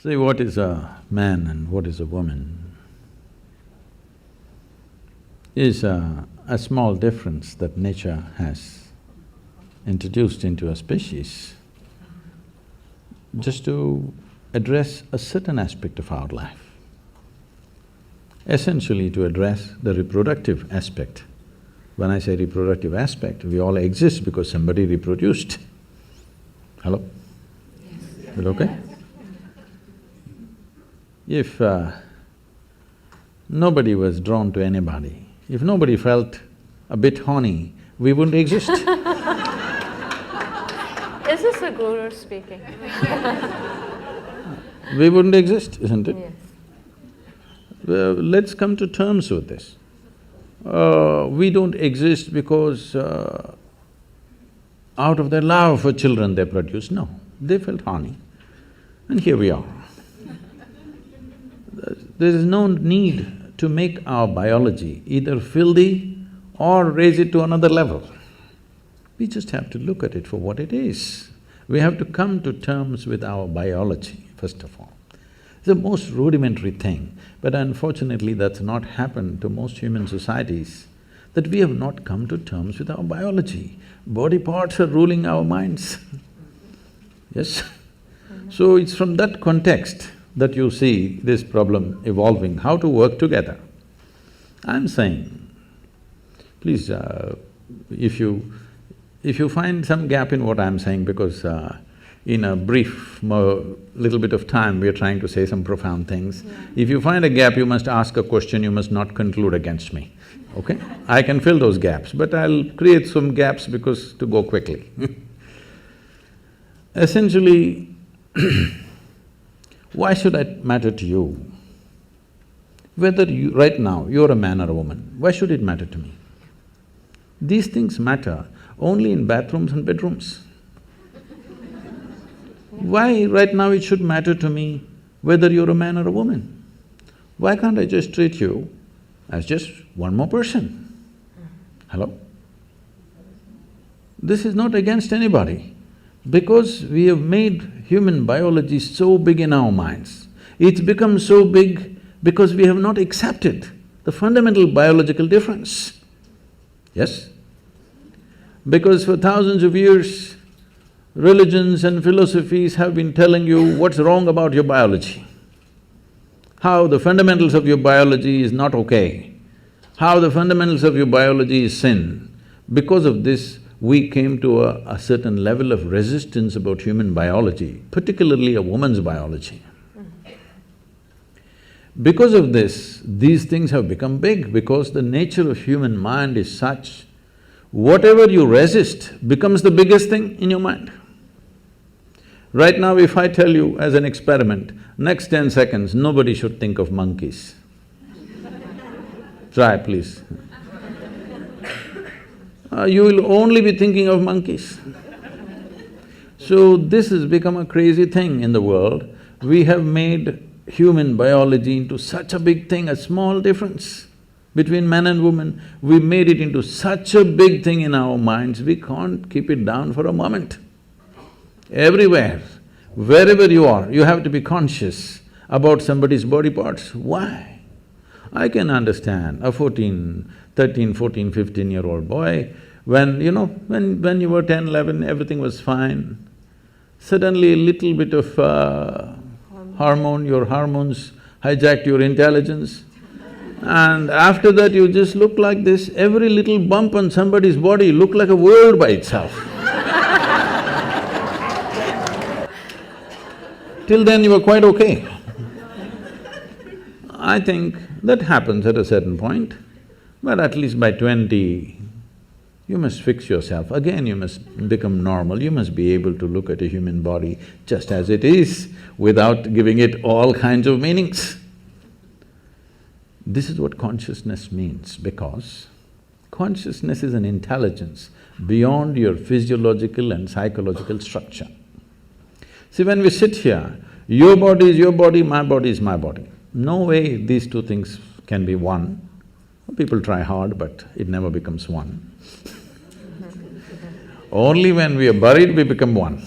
See, what is a man and what is a woman is a small difference that nature has introduced into a species just to address a certain aspect of our life. Essentially to address the reproductive aspect. When I say reproductive aspect, we all exist because somebody reproduced. Hello? Yes. Is it okay? If nobody was drawn to anybody, if nobody felt a bit horny, we wouldn't exist. Is this a guru speaking? We wouldn't exist, isn't it? Yes. Let's come to terms with this. We don't exist because out of their love for children they produce, no. They felt horny and here we are. There is no need to make our biology either filthy or raise it to another level. We just have to look at it for what it is. We have to come to terms with our biology, first of all. It's the most rudimentary thing, but unfortunately that's not happened to most human societies, that we have not come to terms with our biology. Body parts are ruling our minds. Yes? So it's from that context that you see this problem evolving, how to work together. I'm saying, please, if you find some gap in what I'm saying, because in a brief little bit of time, we are trying to say some profound things. Yeah. If you find a gap, you must ask a question, you must not conclude against me, okay? I can fill those gaps, but I'll create some gaps because… to go quickly. Essentially, why should it matter to you? Whether you… right now, you're a man or a woman, why should it matter to me? These things matter only in bathrooms and bedrooms. Why right now it should matter to me whether you're a man or a woman? Why can't I just treat you as just one more person? Hello? This is not against anybody, because we have made human biology so big in our minds. It's become so big because we have not accepted the fundamental biological difference. Yes? Because for thousands of years, religions and philosophies have been telling you what's wrong about your biology, how the fundamentals of your biology is not okay, how the fundamentals of your biology is sin. Because of this, we came to a certain level of resistance about human biology, particularly a woman's biology. Because of this, these things have become big, because the nature of human mind is such, whatever you resist becomes the biggest thing in your mind. Right now, if I tell you as an experiment, next 10 seconds, nobody should think of monkeys. Try, please. You will only be thinking of monkeys. So this has become a crazy thing in the world. We have made human biology into such a big thing, a small difference between man and woman. We made it into such a big thing in our minds, we can't keep it down for a moment. Everywhere, wherever you are, you have to be conscious about somebody's body parts. Why? I can understand a 13, 14, 15-year-old boy, when you were 10, 11, everything was fine. Suddenly a little bit of your hormones hijacked your intelligence, and after that you just look like this. Every little bump on somebody's body looked like a world by itself. Till then you were quite okay. I think that happens at a certain point, but at least by 20, you must fix yourself. Again, you must become normal, you must be able to look at a human body just as it is, without giving it all kinds of meanings. This is what consciousness means, because consciousness is an intelligence beyond your physiological and psychological structure. See, when we sit here, your body is your body, my body is my body. No way these two things can be one. People try hard, but it never becomes one. Only when we are buried, we become one.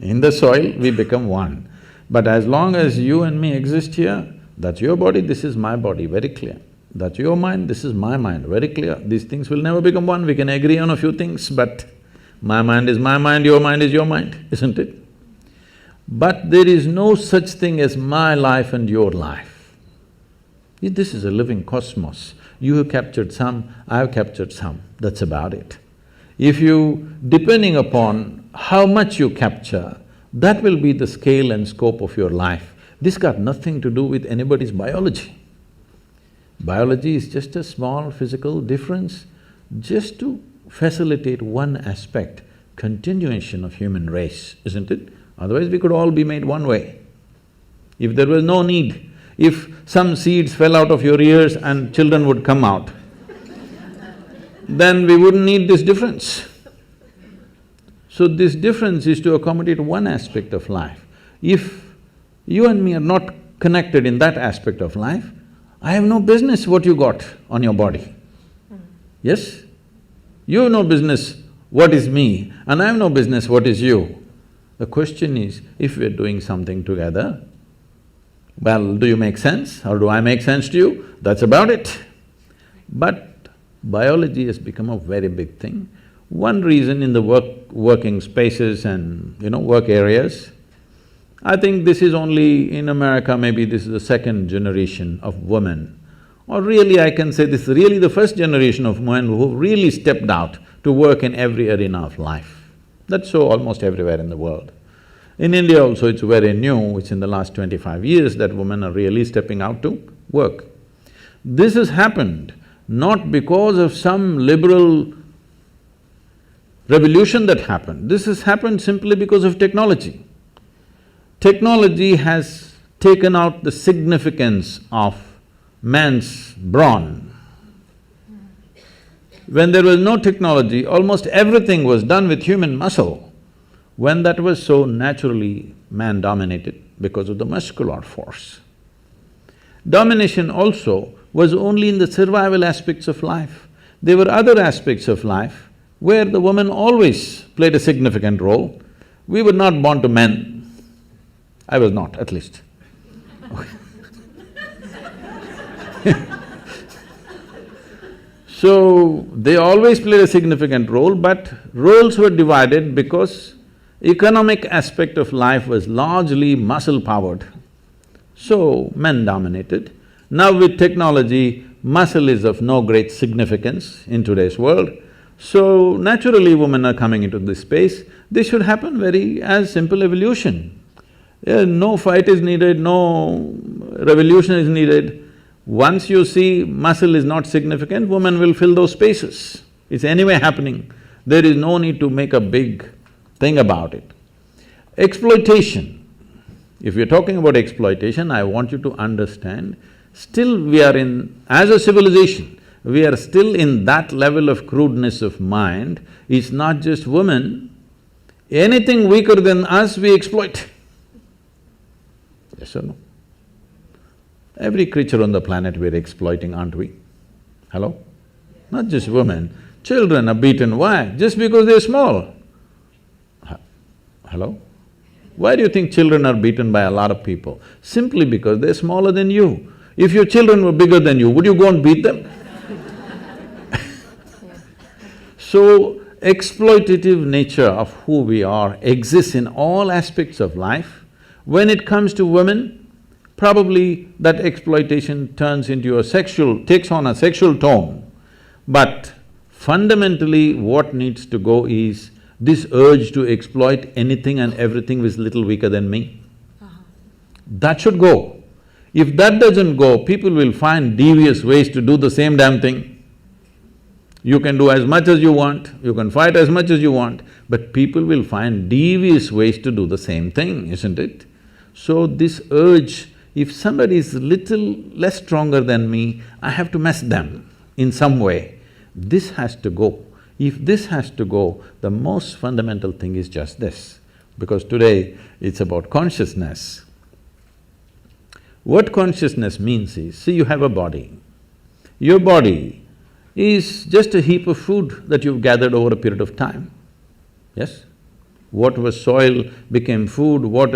In the soil, we become one. But as long as you and me exist here, that's your body, this is my body, very clear. That's your mind, this is my mind, very clear. These things will never become one, we can agree on a few things, but my mind is my mind, your mind is your mind, isn't it? But there is no such thing as my life and your life. This is a living cosmos. You have captured some, I have captured some, that's about it. If you… depending upon how much you capture, that will be the scale and scope of your life. This got nothing to do with anybody's biology. Biology is just a small physical difference just to facilitate one aspect, continuation of human race, isn't it? Otherwise we could all be made one way. If there was no need, if some seeds fell out of your ears and children would come out, then we wouldn't need this difference. So this difference is to accommodate one aspect of life. If you and me are not connected in that aspect of life, I have no business what you got on your body. Yes? You have no business what is me, and I have no business what is you. The question is, if we're doing something together, well, do you make sense or do I make sense to you? That's about it. But biology has become a very big thing. One reason in the working spaces and, work areas, I think this is only in America, maybe this is the second generation of women. Or really I can say this is really the first generation of women who really stepped out to work in every arena of life. That's so almost everywhere in the world. In India also it's very new, it's in the last 25 years that women are really stepping out to work. This has happened not because of some liberal revolution that happened, this has happened simply because of technology. Technology has taken out the significance of man's brawn. When there was no technology, almost everything was done with human muscle. When that was so naturally man-dominated because of the muscular force. Domination also was only in the survival aspects of life. There were other aspects of life where the woman always played a significant role. We were not born to men. I was not, at least. So, they always played a significant role, but roles were divided because economic aspect of life was largely muscle-powered. So, men dominated. Now with technology, muscle is of no great significance in today's world. So, naturally women are coming into this space. This should happen as simple evolution. No fight is needed, no revolution is needed. Once you see muscle is not significant, women will fill those spaces. It's anyway happening. There is no need to make a big thing about it. Exploitation. If you're talking about exploitation, I want you to understand, still we are as a civilization, we are still in that level of crudeness of mind. It's not just women, anything weaker than us we exploit. Yes or no? Every creature on the planet we're exploiting, aren't we? Hello? Not just women, children are beaten, why? Just because they're small. Hello? Why do you think children are beaten by a lot of people? Simply because they're smaller than you. If your children were bigger than you, would you go and beat them? So, exploitative nature of who we are exists in all aspects of life. When it comes to women, probably that exploitation turns into takes on a sexual tone. But fundamentally what needs to go is this urge to exploit anything and everything which is little weaker than me. That should go. If that doesn't go, people will find devious ways to do the same damn thing. You can do as much as you want, you can fight as much as you want, but people will find devious ways to do the same thing, isn't it? So this urge, if somebody is little less stronger than me, I have to mess them in some way. This has to go. If this has to go, the most fundamental thing is just this, because today it's about consciousness. What consciousness means is, see, you have a body. Your body is just a heap of food that you've gathered over a period of time, yes? What was soil became food, what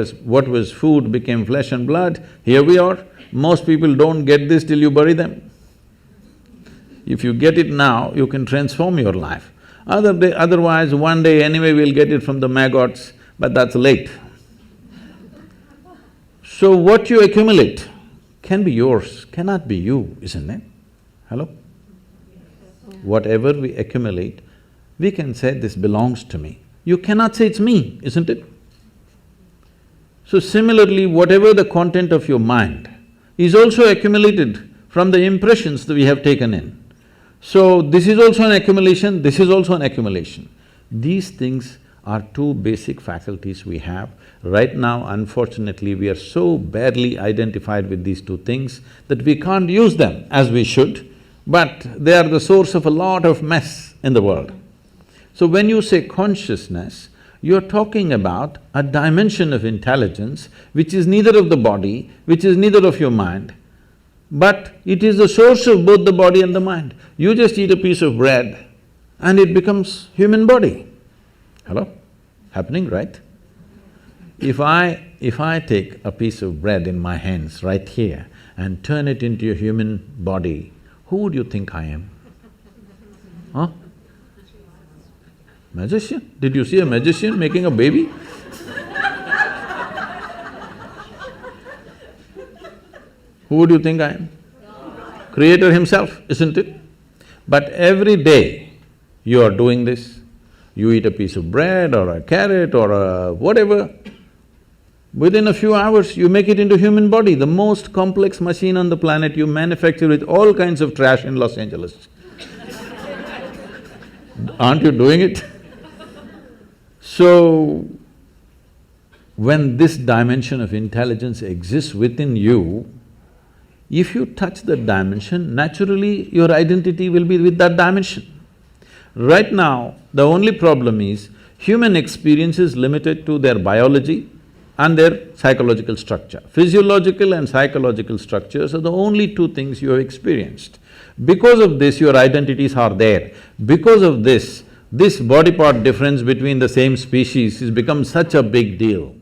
was food became flesh and blood. Here we are. Most people don't get this till you bury them. If you get it now, you can transform your life. Otherwise, one day anyway we'll get it from the maggots, but that's late. So what you accumulate can be yours, cannot be you, isn't it? Hello? Whatever we accumulate, we can say this belongs to me. You cannot say it's me, isn't it? So similarly, whatever the content of your mind is also accumulated from the impressions that we have taken in. So this is also an accumulation, this is also an accumulation. These things are two basic faculties we have. Right now, unfortunately, we are so badly identified with these two things that we can't use them as we should, but they are the source of a lot of mess in the world. So when you say consciousness, you're talking about a dimension of intelligence which is neither of the body, which is neither of your mind, but it is the source of both the body and the mind. You just eat a piece of bread and it becomes human body. Hello? Happening, right? If I take a piece of bread in my hands right here and turn it into a human body, who would you think I am? Huh? Magician? Did you see a magician making a baby? Who would you think I am? Creator himself, isn't it? But every day you are doing this. You eat a piece of bread or a carrot or a whatever, within a few hours you make it into human body, the most complex machine on the planet. You manufacture with all kinds of trash in Los Angeles. Aren't you doing it? So, when this dimension of intelligence exists within you, if you touch that dimension, naturally your identity will be with that dimension. Right now, the only problem is human experience is limited to their biology and their psychological structure. Physiological and psychological structures are the only two things you have experienced. Because of this, your identities are there. Because of this body part difference between the same species has become such a big deal.